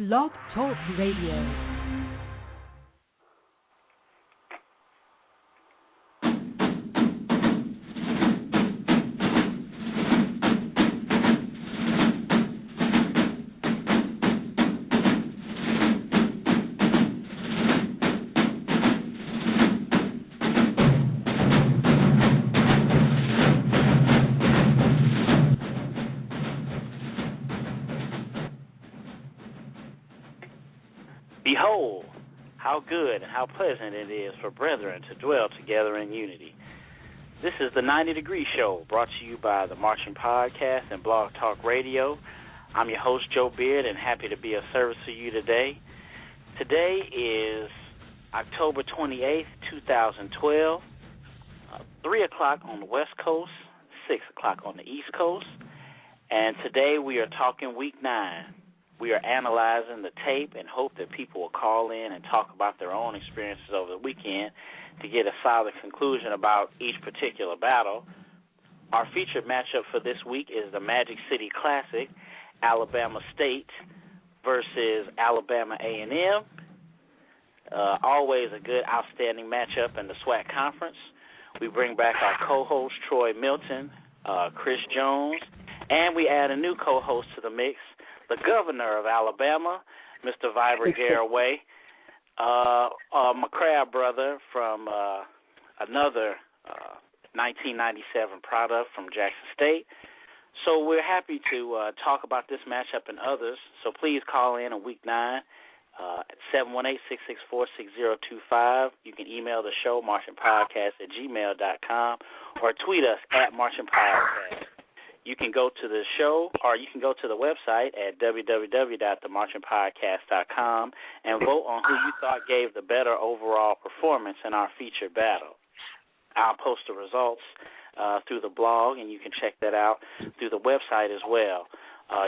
Blog Talk Radio. Behold, how good and how pleasant it is for brethren to dwell together in unity. This is the 90 Degree Show, brought to you by the Marching Podcast and Blog Talk Radio. I'm your host, Joe Beard, and happy to be of service to you today. Today is October 28th, 2012, 3 o'clock on the West Coast, 6 o'clock on the East Coast, and today we are talking Week 9. We are analyzing the tape and hope that people will call in and talk about their own experiences over the weekend to get a solid conclusion about each particular battle. Our featured matchup for this week is the Magic City Classic, Alabama State versus Alabama A&M. Always a good, outstanding matchup in the SWAC Conference. We bring back our co-host, Troy Milton, Chris Jones, and we add a new co-host to the mix, the governor of Alabama, Mr. Viber Garraway, my crab brother from another 1997 product from Jackson State. So we're happy to talk about this matchup and others. So please call in Week 9 at 718-664-6025. You can email the show, marchingpodcast@gmail.com, or tweet us at marchingpodcast. You can go to the show, or you can go to the website at www.themarchingpodcast.com and vote on who you thought gave the better overall performance in our featured battle. I'll post the results through the blog, and you can check that out through the website as well.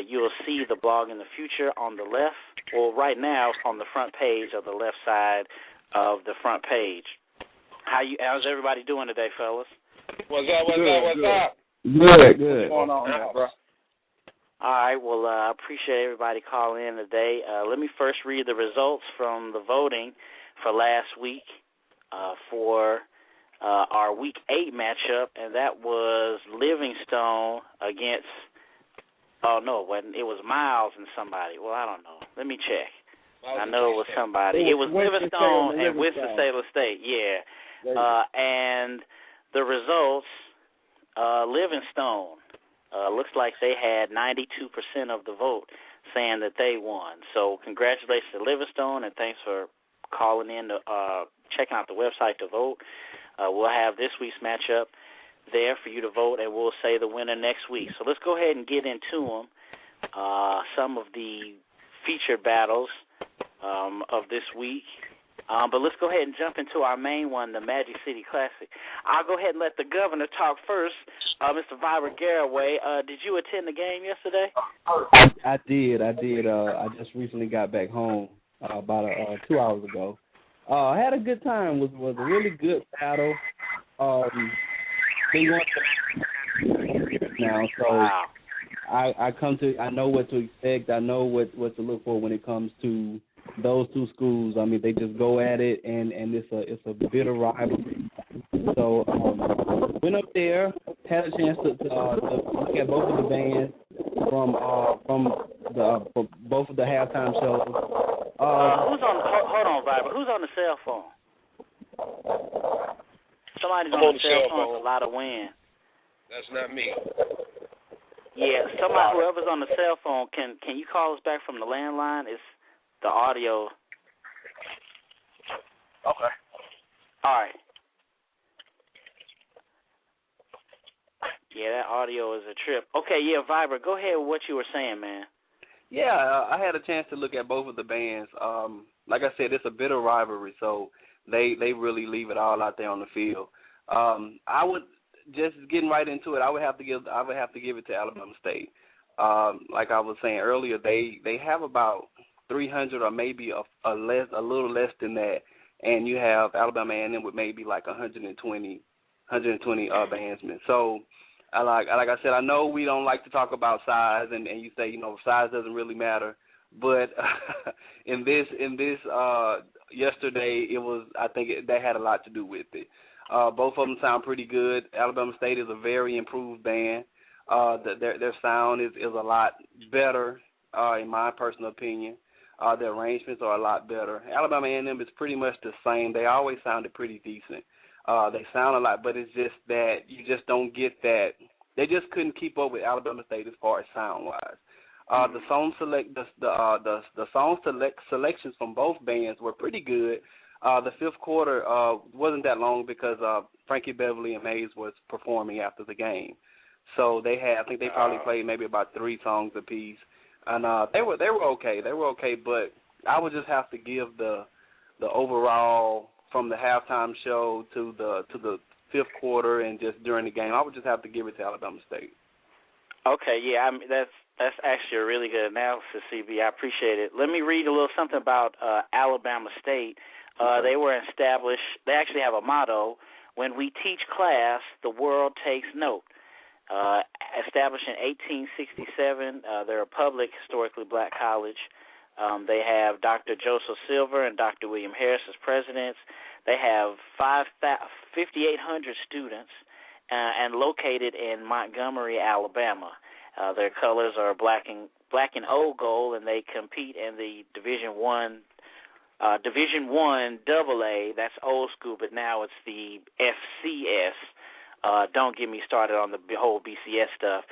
You'll see the blog in the future on the left, or right now it's on the front page of the left side of the front page. How's everybody doing today, fellas? What's up? Good. What's going on now, bro? All right, well, I appreciate everybody calling in today. Let me first read the results from the voting for last week for our Week 8 matchup, and that was Livingstone against, oh, no, it wasn't. It was Miles and somebody. Well, I don't know. Let me check. I know it was somebody. It was Livingstone and Winston-Salem State, yeah. And the results, Livingstone looks like they had 92% of the vote saying that they won. So congratulations to Livingstone, and thanks for calling in to checking out the website to vote. We'll have this week's matchup there for you to vote, and we'll say the winner next week. So let's go ahead and get into them. Some of the featured battles of this week. But let's go ahead and jump into our main one, the Magic City Classic. I'll go ahead and let the governor talk first. Mr. Viber Garraway, did you attend the game yesterday? I did. I just recently got back home about 2 hours ago. I had a good time. It was a really good battle. They won now, so wow. I know what to expect. I know what to look for when it comes to those two schools. I mean, they just go at it, and it's a bitter rivalry. So went up there, had a chance to look at both of the bands from both of the halftime shows. Hold on, Viber. Who's on the cell phone? Somebody's on the cell phone with a lot of wind. That's not me. Yeah, whoever's on the cell phone, can you call us back from the landline? It's the audio. Okay. All right. Yeah, that audio is a trip. Okay, yeah, Viber, go ahead with what you were saying, man. Yeah, I had a chance to look at both of the bands. Like I said, it's a bitter rivalry, so they really leave it all out there on the field. I would just getting right into it. I would have to give it to Alabama State. Like I was saying earlier, they have about 300 or maybe a little less than that, and you have Alabama A&M with maybe like 120 bandsmen. So like I said, I know we don't like to talk about size, and you say, size doesn't really matter. But in this yesterday, I think that had a lot to do with it. Both of them sound pretty good. Alabama State is a very improved band. Their sound is a lot better, in my personal opinion. Their arrangements are a lot better. Alabama A&M is pretty much the same. They always sounded pretty decent. They sound a lot, but it's just that you just don't get that. They just couldn't keep up with Alabama State as far as sound-wise. The song selections from both bands were pretty good. The fifth quarter wasn't that long because Frankie Beverly and Mays was performing after the game, so I think they probably played maybe about 3 songs apiece, and they were okay. They were okay, but I would just have to give the overall from the halftime show to the fifth quarter and just during the game. I would just have to give it to Alabama State. Okay, yeah, that's actually a really good analysis, CB. I appreciate it. Let me read a little something about Alabama State. They were established. They actually have a motto: "When we teach class, the world takes note." Established in 1867, they're a public, historically black college. They have Dr. Joseph Silver and Dr. William Harris as presidents. They have 5,800 students and located in Montgomery, Alabama. Their colors are black and old gold, and they compete in the Division One AA. That's old school, but now it's the FCS. Don't get me started on the whole BCS stuff.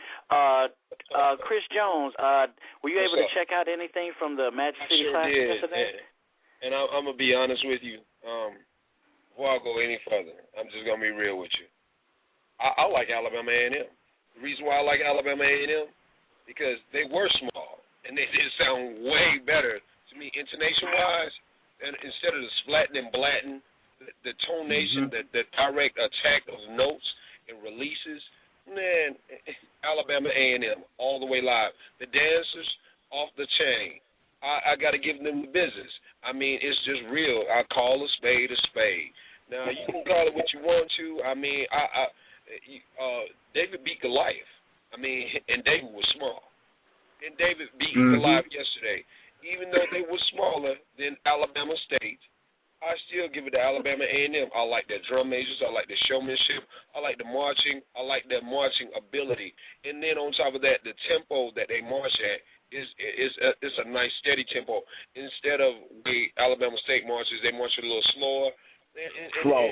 Chris Jones, were you able to check out anything from the Magic City Classic yesterday? And I'm going to be honest with you. Before I go any further, I'm just going to be real with you. I like Alabama A&M. The reason why I like Alabama A&M, because they were small, and they did sound way better to me intonation-wise. And instead of the splatting and blatting, the tonation, the direct attack of notes and releases, man, Alabama A&M all the way live. The dancers off the chain. I got to give them the business. I mean, it's just real. I call a spade a spade. Now, you can call it what you want to. I mean, David beat Goliath. I mean, and David was small. And David beat Goliath yesterday. Even though they were smaller than Alabama State, I still give it to Alabama A&M. I like their drum majors. I like their showmanship. I like the marching. I like their marching ability. And then on top of that, the tempo that they march at is a nice steady tempo. Instead of the Alabama State marches, they march a little slower.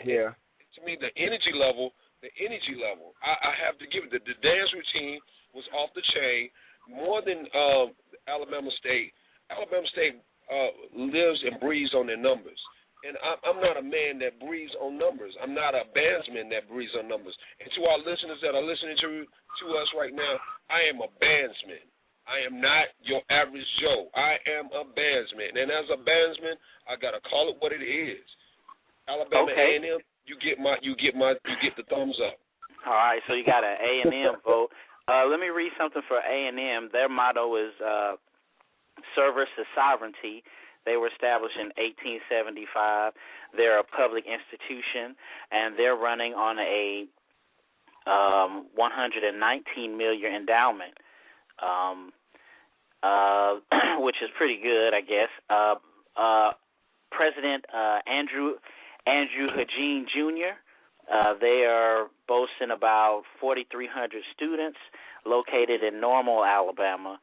Yeah. To me, the energy level, I have to give it. The dance routine was off the chain more than Alabama State. Alabama State lives and breathes on their numbers. And I'm not a man that breathes on numbers. I'm not a bandsman that breathes on numbers. And to our listeners that are listening to us right now, I am a bandsman. I am not your average Joe. I am a bandsman. And as a bandsman, I got to call it what it is. Alabama A&M, you get the thumbs up. All right, so you got an A&M vote. Let me read something for A&M. Their motto is Service to Sovereignty. They were established in 1875. They're a public institution, and they're running on a $119 million endowment, which is pretty good, I guess. President Andrew Hagin Jr., they are boasting about 4,300 students located in Normal, Alabama,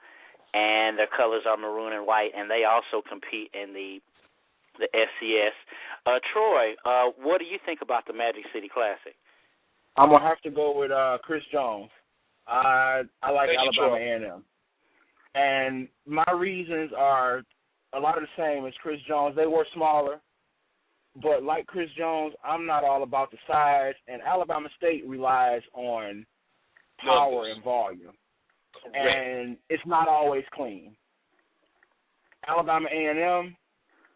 and their colors are maroon and white, and they also compete in the FCS. Troy, what do you think about the Magic City Classic? I'm going to have to go with Chris Jones. I like Alabama A&M. And my reasons are a lot of the same as Chris Jones. They were smaller, but like Chris Jones, I'm not all about the size, and Alabama State relies on power and volume. And it's not always clean. Alabama A&M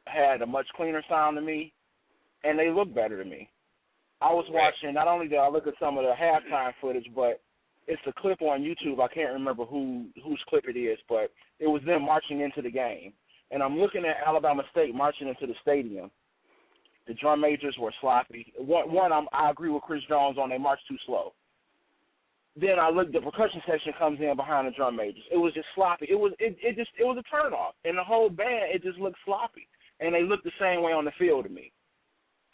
had a much cleaner sound to me, and they look better to me. I was watching, not only did I look at some of the halftime footage, but it's a clip on YouTube. I can't remember whose clip it is, but it was them marching into the game. And I'm looking at Alabama State marching into the stadium. The drum majors were sloppy. I agree with Chris Jones on they marched too slow. Then I looked. The percussion section comes in behind the drum majors. It was just sloppy. It was a turnoff, and the whole band it just looked sloppy, and they looked the same way on the field to me.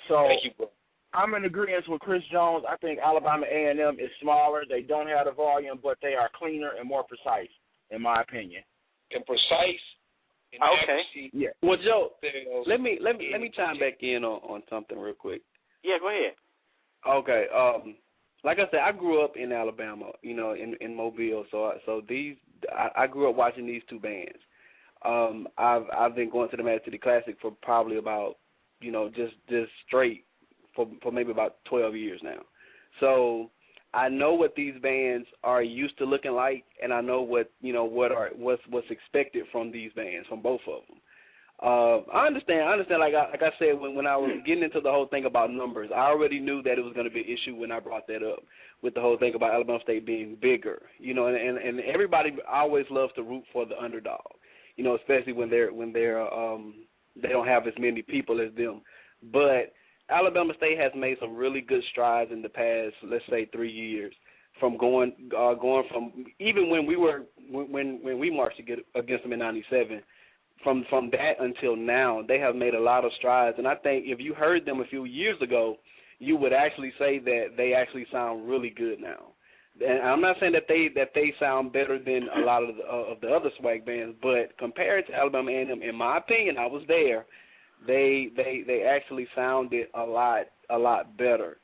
So thank you, bro. I'm in agreement with Chris Jones. I think Alabama A&M is smaller. They don't have the volume, but they are cleaner and more precise, in my opinion. And precise. And okay. Yeah. Well, Joe, let me chime back in on something real quick. Yeah, go ahead. Okay. Like I said, I grew up in Alabama, in Mobile. So I grew up watching these two bands. I've been going to the Mad City Classic for probably about, just straight for maybe about 12 years now. So I know what these bands are used to looking like, and I know what's expected from these bands, from both of them. I understand. Like I said, when I was getting into the whole thing about numbers, I already knew that it was going to be an issue when I brought that up with the whole thing about Alabama State being bigger. And everybody always loves to root for the underdog. Especially when they don't have as many people as them. But Alabama State has made some really good strides in the past, let's say, 3 years, from going from even when we marched against them in '97. From that until now, they have made a lot of strides, and I think if you heard them a few years ago, you would actually say that they actually sound really good now. And I'm not saying that they sound better than a lot of the other swag bands, but compared to Alabama A&M, in my opinion, I was there. They actually sounded a lot better.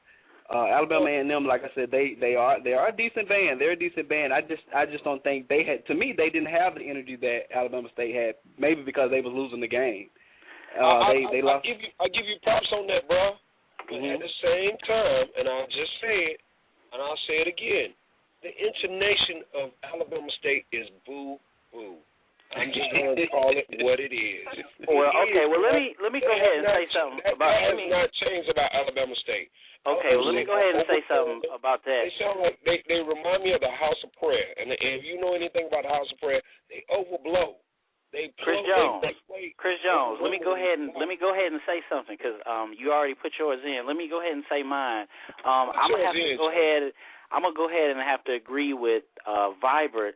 Alabama A&M, like I said, they are a decent band. They're a decent band. I just don't think they had. To me, they didn't have the energy that Alabama State had. Maybe because they was losing the game. They lost. I give you props on that, bro. But at the same time, and I'll just say it, and I'll say it again. The intonation of Alabama State is boo boo. I'm just going to call it what it is. Well, okay. Well, let me go ahead and say something about. That has not changed about Alabama State. Okay, well, let me go ahead and say something about that. They sound like they remind me of the House of Prayer, and if you know anything about the House of Prayer, they overblow. Chris Jones, let me go ahead and say something because you already put yours in. Let me go ahead and say mine. I'm gonna go ahead and have to agree with Vibert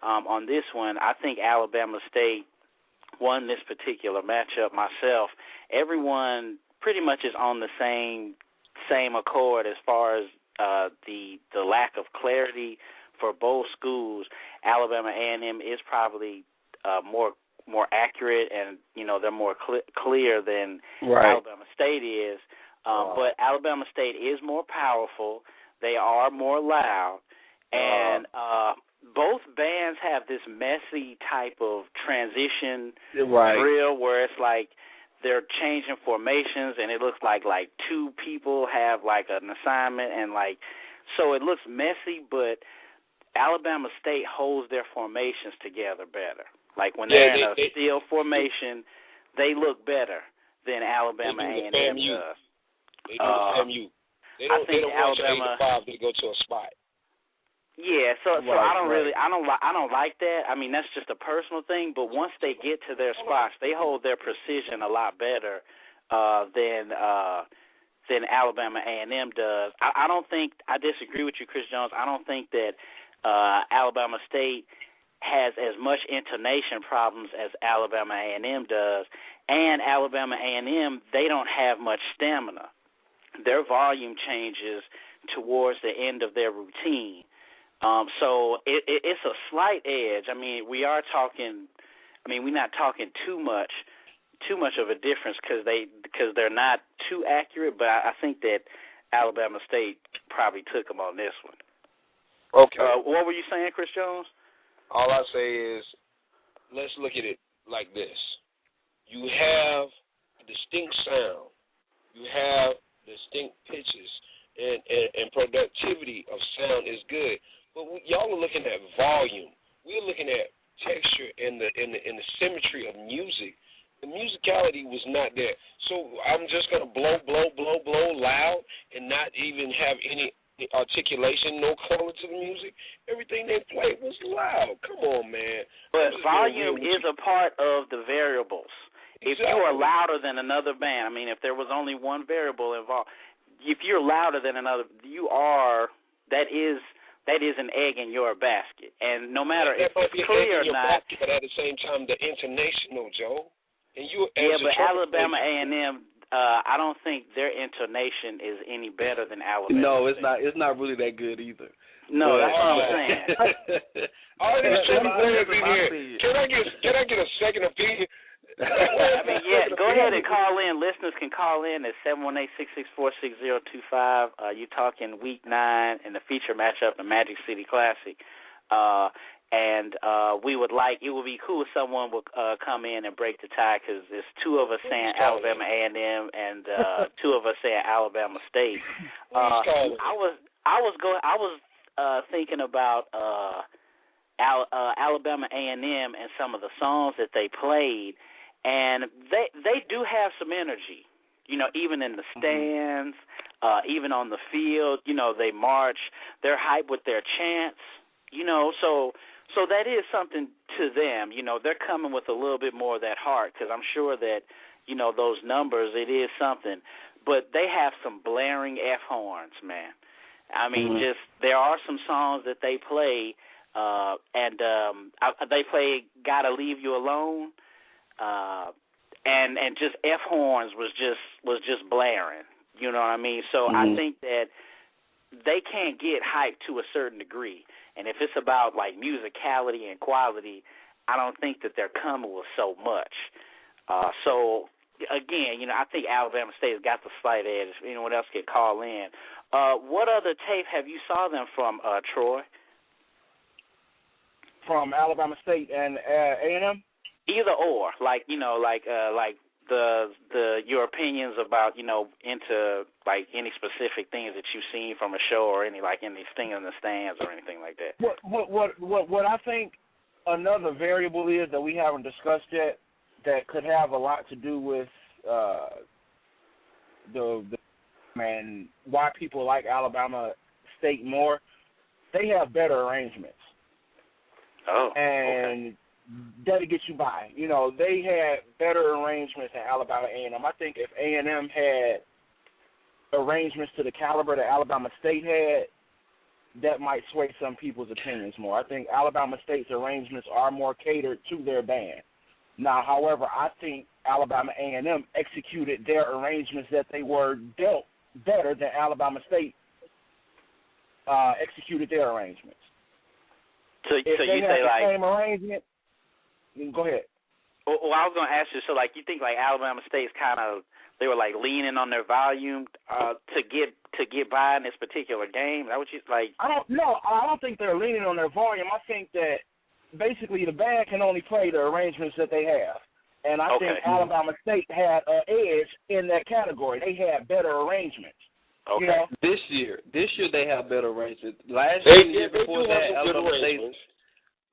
on this one. I think Alabama State won this particular matchup. Myself, everyone pretty much is on the same accord as far as the lack of clarity for both schools. Alabama A&M is probably more accurate, and they're more clear than Alabama State is. But Alabama State is more powerful. They are more loud, and both bands have this messy type of transition drill where it's like they're changing formations, and it looks like two people have like an assignment, and so it looks messy, but Alabama State holds their formations together better. Like when they're in a steel formation, they look better than Alabama A&M does. They do the FAMU. They don't Alabama, watch 8 to 5, they go to a spot. Yeah, so I don't like that. I mean, that's just a personal thing. But once they get to their spots, they hold their precision a lot better than Alabama A&M does. I don't think I disagree with you, Chris Jones. I don't think that Alabama State has as much intonation problems as Alabama A&M does, and Alabama A&M, they don't have much stamina. Their volume changes towards the end of their routine. So it's a slight edge. I mean, we're not talking too much of a difference because they're not too accurate. But I think that Alabama State probably took them on this one. Okay. What were you saying, Chris Jones? All I say is, let's look at it like this: you have distinct sound, you have distinct pitches, and productivity of sound is good. But y'all are looking at volume. We're looking at texture and the symmetry of music. The musicality was not there. So I'm just gonna blow loud and not even have any articulation, no color to the music. Everything they played was loud. Come on, man. But volume is a part of the variables. Exactly. If you are louder than another band, I mean, if there was only one variable involved, if you're louder than another, that is that is an egg in your basket. And no matter that if it's clear or not. Basket, but at the same time, the international, Joe. And you, but Alabama A&M, I don't think their intonation is any better than Alabama. No, it's not. It's not really that good either. No, that's what I'm saying. All these players in here. Can I get a second opinion? Go ahead and call in. Listeners can call in at 718-664-6025. You're talking Week 9 and the feature matchup, the Magic City Classic. And it would be cool if someone would come in and break the tie, because there's two of us saying Alabama A&M and two of us saying Alabama State. I was thinking about Alabama A&M and some of the songs that they played, and they do have some energy. Even in the stands, even on the field, they march. They're hype with their chants. So that is something to them. They're coming with a little bit more of that heart, because I'm sure that, those numbers, it is something. But they have some blaring F horns, man. I mean, there are some songs that they play, and they play "Gotta Leave You Alone," and just F horns was just blaring. You know what I mean? So I think that they can't get hyped to a certain degree. And if it's about, like, musicality and quality, I don't think that they're coming with so much. So, again, I think Alabama State has got the slight edge. If anyone else could call in. What other tape have you saw them from, Troy? From Alabama State and A&M? Either or. Your opinions about, into, like, any specific things that you've seen from a show, or anything in the stands or anything like that. What I think another variable is that we haven't discussed yet, that could have a lot to do with and why people like Alabama State more. They have better arrangements. Oh, and okay. That'll get you by. They had better arrangements than Alabama A&M. I think if A&M had arrangements to the caliber that Alabama State had, that might sway some people's opinions more. I think Alabama State's arrangements are more catered to their band. Now, however, I think Alabama A&M executed their arrangements that they were dealt better than Alabama State executed their arrangements. So if you they say had the same arrangement, go ahead. Well, I was going to ask you, so, you think, Alabama State's kind of, they were, leaning on their volume to get by in this particular game? Is that what you, I don't think they're leaning on their volume. I think that basically the band can only play the arrangements that they have. And I think Alabama State had an edge in that category. They had better arrangements. Okay. This year they have better arrangements. Last year before that, Alabama State.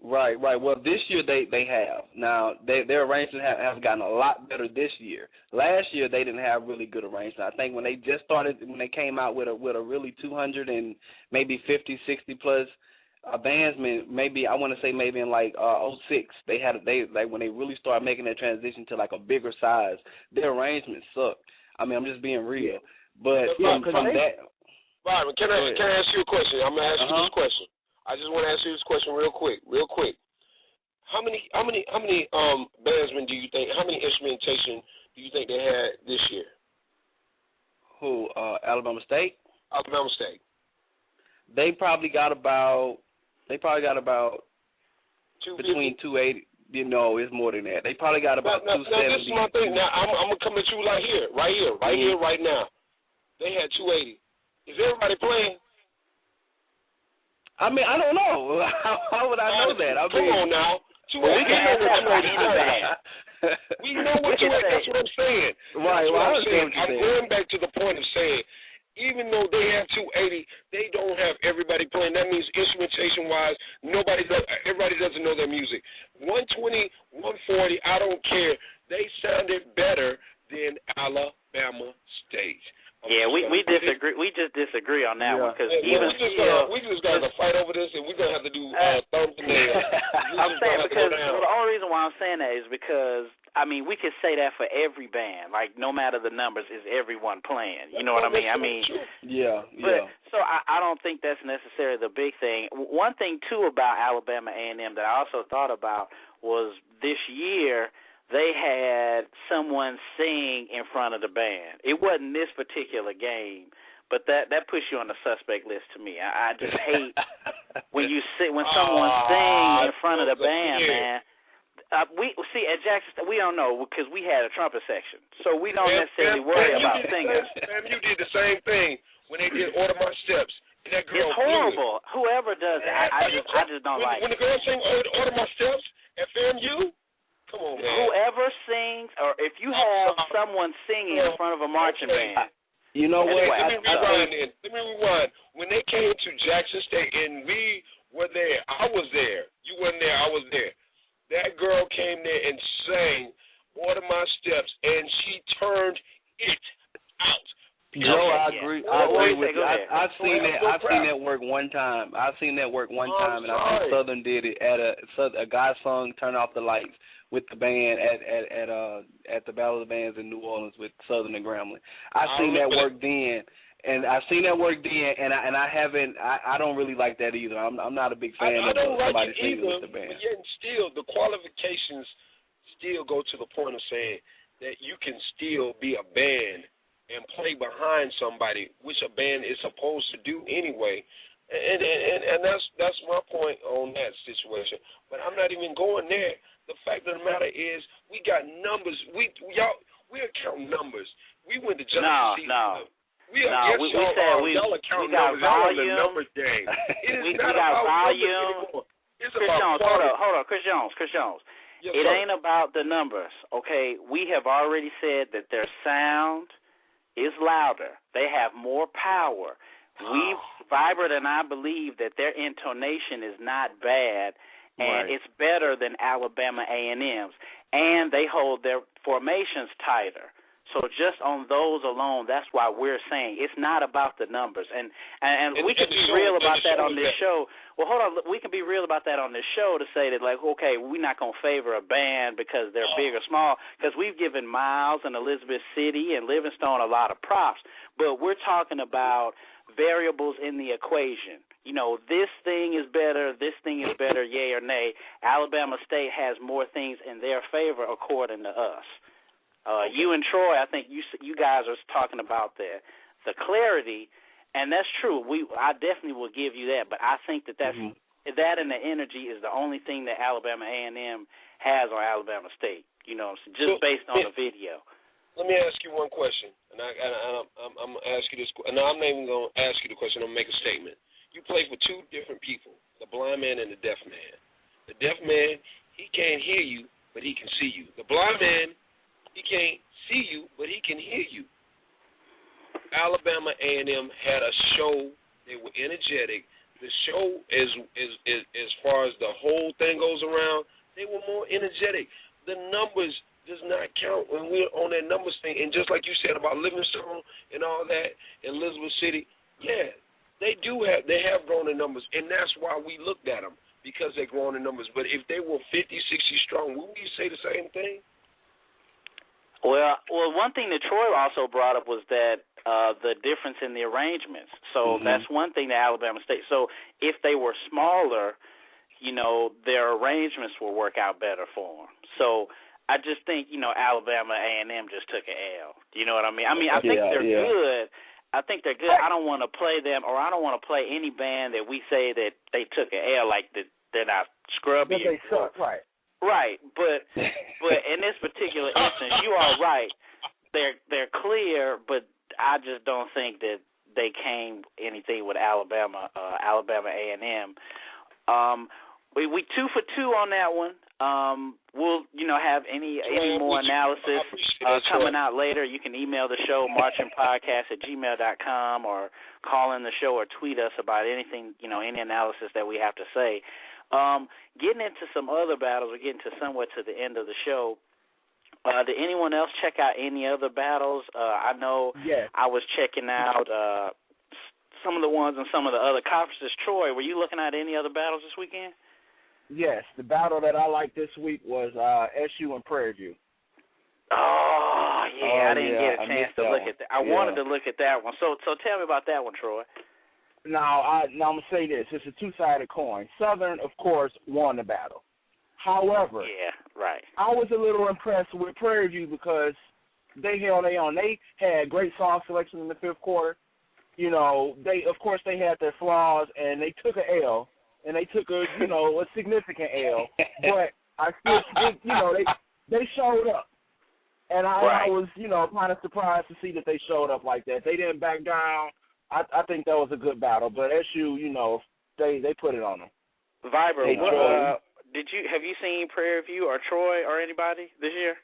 Right. Well, this year they have. Now, their arrangements have gotten a lot better this year. Last year they didn't have really good arrangements. I think when they came out with a really 200 and maybe 50, 60 plus bands, maybe I want to say maybe in 06, when they really started making that transition to a bigger size, their arrangements sucked. I mean, I'm just being real. But from that, Byron, can I ask you a question? I'm gonna ask you this question. I just want to ask you this question real quick. How many bandsmen do you think? How many instrumentation do you think they had this year? Who? Alabama State. Alabama State. They probably got about between 280. It's more than that. They probably got about 270. Now this is my thing. Now I'm gonna come at you right here, right now. They had 280. Is everybody playing? I mean, I don't know. How would I know that? Come on now. 280. We know what 280. That's what I'm saying. Right. I'm going back to the point of saying, even though they have 280, they don't have everybody playing. That means instrumentation-wise, everybody doesn't know their music. 120, 140, I don't care. They sounded better than Alabama State. Yeah, we disagree. We just disagree on that one, because we just got to fight over this, and we're gonna have to do thumbs and nails. I'm saying because the only reason why I'm saying that is because I mean, we could say that for every band. Like, no matter the numbers, is everyone playing? You know what I mean? Yeah. So I don't think that's necessarily the big thing. One thing too about Alabama A&M that I also thought about was this year they had someone sing in front of the band. It wasn't this particular game, but that puts you on the suspect list to me. I just hate when someone sings in front of the band, man. We see at Jackson we don't know because we had a trumpet section, so we don't necessarily worry about singers. You did the same thing when they did "Order My Steps." And that girl it's horrible. Whoever does it, I just don't like. When the girl sing "Order My Steps" at FAMU, come on, man. Whoever sings, or if you have someone singing in front of a marching band. You know what? Let me rewind. When they came to Jackson State and we were there, I was there. You weren't there. I was there. That girl came there and sang "Order My Steps," and she turned it out. Joe, I agree with you. I've seen that work one time. And I think Southern did it at a guy sung "Turn Off the Lights" with the band at the Battle of the Bands in New Orleans with Southern and Grambling. I've seen that work then. And I don't really like that either. I'm not a big fan of somebody singing with the band. But yet still, the qualifications still go to the point of saying that you can still be a band and play behind somebody, which a band is supposed to do anyway. And that's my point on that situation. But I'm not even going there. The fact of the matter is, we got numbers. We account numbers. We went to Johnson. No. Y'all got volume. Numbers game. We got volume. It's Chris about Jones, hold on, Chris Jones. Yes, it sir. ain't about the numbers, okay? We have already said that their sound is louder. They have more power. Vibrant and I believe that their intonation is not bad, and it's better than Alabama A&M's, and they hold their formations tighter. So just on those alone, that's why we're saying it's not about the numbers. And we can be real about that on this show. Well, hold on. We can be real about that on this show to say that, like, okay, we're not going to favor a band because they're big or small, because we've given Miles and Elizabeth City and Livingstone a lot of props. But we're talking about variables in the equation. You know, this thing is better, yay or nay. Alabama State has more things in their favor according to us. You and Troy, I think you guys are talking about the clarity, and that's true. I definitely will give you that, but I think that that and the energy is the only thing that Alabama A&M has on Alabama State. You know, just based on the video. Let me ask you one question, and I'm gonna ask you this. No, I'm not even gonna ask you the question. I'm gonna make a statement. You play for two different people: the blind man and the deaf man. The deaf man, he can't hear you, but he can see you. The blind man, he can't see you, but he can hear you. Alabama A&M had a show. They were energetic. The show, as far as the whole thing goes around, they were more energetic. The numbers does not count when we're on that numbers thing. And just like you said about Livingstone and all that, and Elizabeth City, yeah, they have grown in numbers, and that's why we looked at them, because they're growing in numbers. But if they were 50, 60 strong, would we say the same thing? Well, one thing that Troy also brought up was that the difference in the arrangements. So that's one thing that Alabama State. So if they were smaller, you know, their arrangements will work out better for them. So I just think, you know, Alabama A&M just took an L. Do you know what I mean? I think they're good. I think they're good. I don't want to play them, or I don't want to play any band that we say that they took an L, like that they're not scrubby. But they suck, right? Right, but in this particular instance, you are right. They're clear, but I just don't think that they came anything with Alabama A&M. We 2 for 2 on that one. We'll have any more analysis coming out later. You can email the show marchingpodcast@gmail.com, or call in the show or tweet us about anything, any analysis that we have to say. Getting into some other battles, we're getting to somewhat to the end of the show. Did anyone else check out any other battles? I know I was checking out some of the ones in some of the other conferences. Troy, were you looking at any other battles this weekend? Yes, the battle that I liked this week was SU and Prairie View. didn't get a chance to look at that. I wanted to look at that one. So tell me about that one, Troy. Now I'm gonna say this: it's a two-sided coin. Southern, of course, won the battle. However, I was a little impressed with Prairie View because they held their own. They had great song selection in the fifth quarter. You know, they had their flaws, and they took an L, and they took a significant L. But I still think, they showed up. And I was, kind of surprised to see that they showed up like that. They didn't back down. I think that was a good battle. But SU, they put it on them. Viber, have you seen Prairie View or Troy or anybody this year?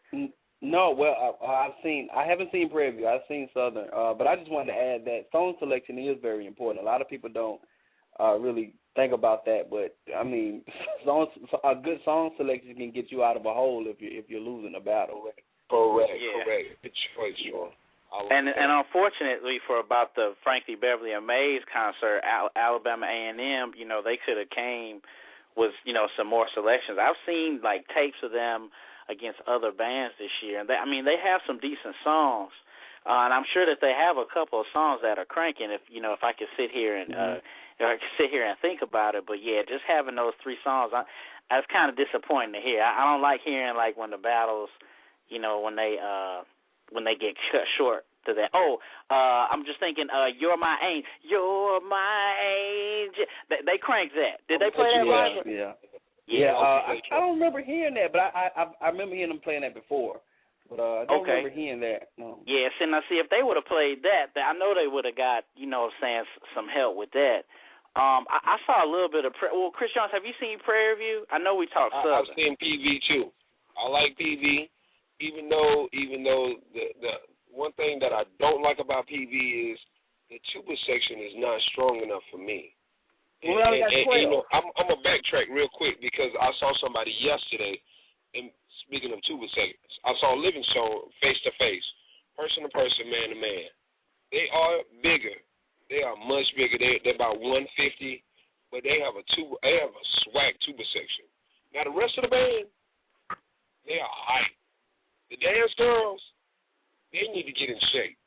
No, well, I haven't seen Prairie View. I've seen Southern. But I just wanted to add that song selection is very important. A lot of people don't really think about that, but I mean, a good song selection can get you out of a hole if you're losing a battle. Correct. Good choice, Sean. And unfortunately for about the Frankie Beverly and Mays concert, Alabama A&M, they could have came with some more selections. I've seen like tapes of them against other bands this year, and they have some decent songs, and I'm sure that they have a couple of songs that are cranking. If I could sit here and think about it, but yeah, just having those three songs, that's kind of disappointing to hear. I don't like hearing like when the battles, when they get cut short to that. I'm just thinking, You're My Angel. They cranked that. Did they play that right? Yeah. I don't remember hearing that, but I remember hearing them playing that before. But I don't remember hearing that. No. Yeah, see, if they would have played that, I know they would have got, some help with that. I saw a little bit of Chris Jones, have you seen Prairie View? I know we talked Southern. I've seen PV too. I like PV, even though the one thing that I don't like about PV is the tuba section is not strong enough for me. I'm gonna backtrack real quick because I saw somebody yesterday. And speaking of tuba segments, I saw Livingstone face to face, person to person, man to man. They are bigger. They are much bigger. They're about 150, but they have a swag tuba section. Now the rest of the band, they are hype. The dance girls, they need to get in shape.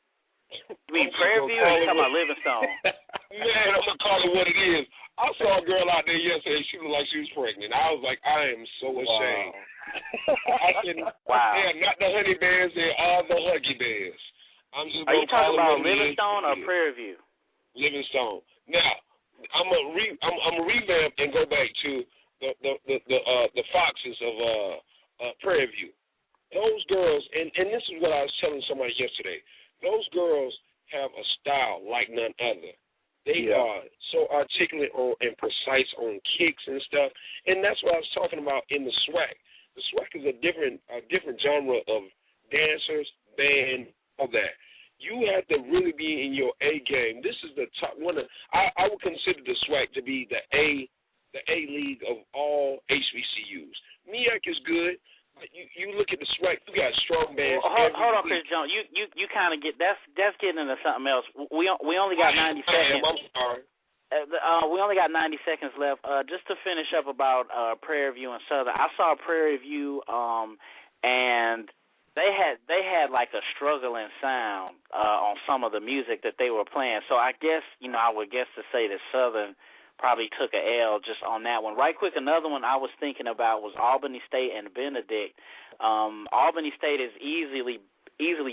You mean Prairie View or you talking about Livingstone? Man, I'm going to call it what it is. I saw a girl out there yesterday. She looked like she was pregnant. I was like, I am so ashamed. I said, wow. They are not the honey bears. They are the huggy bears. I'm just are you talking about Livingstone or Prairie View? Livingstone. Now, I'm a revamp and go back to the Foxes of Prairie View. Those girls, and this is what I was telling somebody yesterday, those girls have a style like none other. They are so articulate and precise on kicks and stuff, and that's what I was talking about in the swag. The swag is a different genre of dancers, band, all that. You have to really be in your A game. This is the top one. I would consider the swag to be the A league of all HBCUs. MEAC is good. You look at the swag. You got strong bands. Hold on, Chris Jones. You kind of get that's getting into something else. We only got 90 seconds. I'm sorry. We only got 90 seconds left. Just to finish up about Prairie View and Southern, I saw Prairie View, and they had like a struggling sound on some of the music that they were playing. So I guess I would guess to say that Southern probably took a L just on that one. Right quick, another one I was thinking about was Albany State and Benedict. Albany State is easily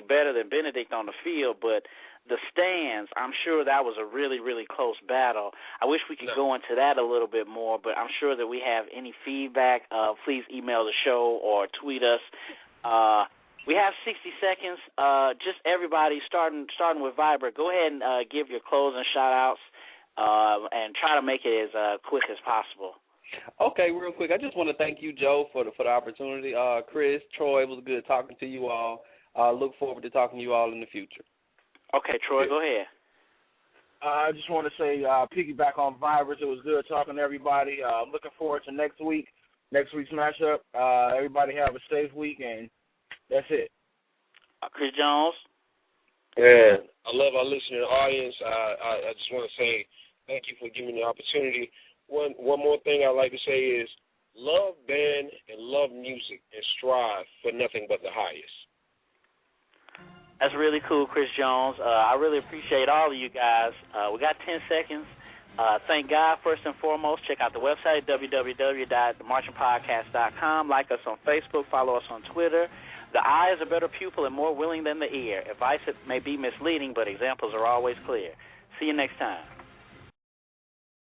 better than Benedict on the field, but the stands, I'm sure that was a really, really close battle. I wish we could go into that a little bit more, but I'm sure that we have any feedback. Please email the show or tweet us. We have 60 seconds. Just everybody, starting with Viber, go ahead and give your closing shout-outs. And try to make it as quick as possible. Okay, real quick. I just want to thank you, Joe, for the opportunity. Chris, Troy, it was good talking to you all. Look forward to talking to you all in the future. Okay, Troy, go ahead. I just want to say, piggyback on Vibers, it was good talking to everybody. I'm looking forward to next week's matchup. Everybody have a safe week, and that's it. Chris Jones? Yeah, I love our listening audience. I just want to say thank you for giving me the opportunity. One more thing I'd like to say is love band and love music and strive for nothing but the highest. That's really cool, Chris Jones. I really appreciate all of you guys. We got 10 seconds. Thank God, first and foremost. Check out the website, www.themarchingpodcast.com. Like us on Facebook. Follow us on Twitter. The eye is a better pupil and more willing than the ear. Advice may be misleading, but examples are always clear. See you next time.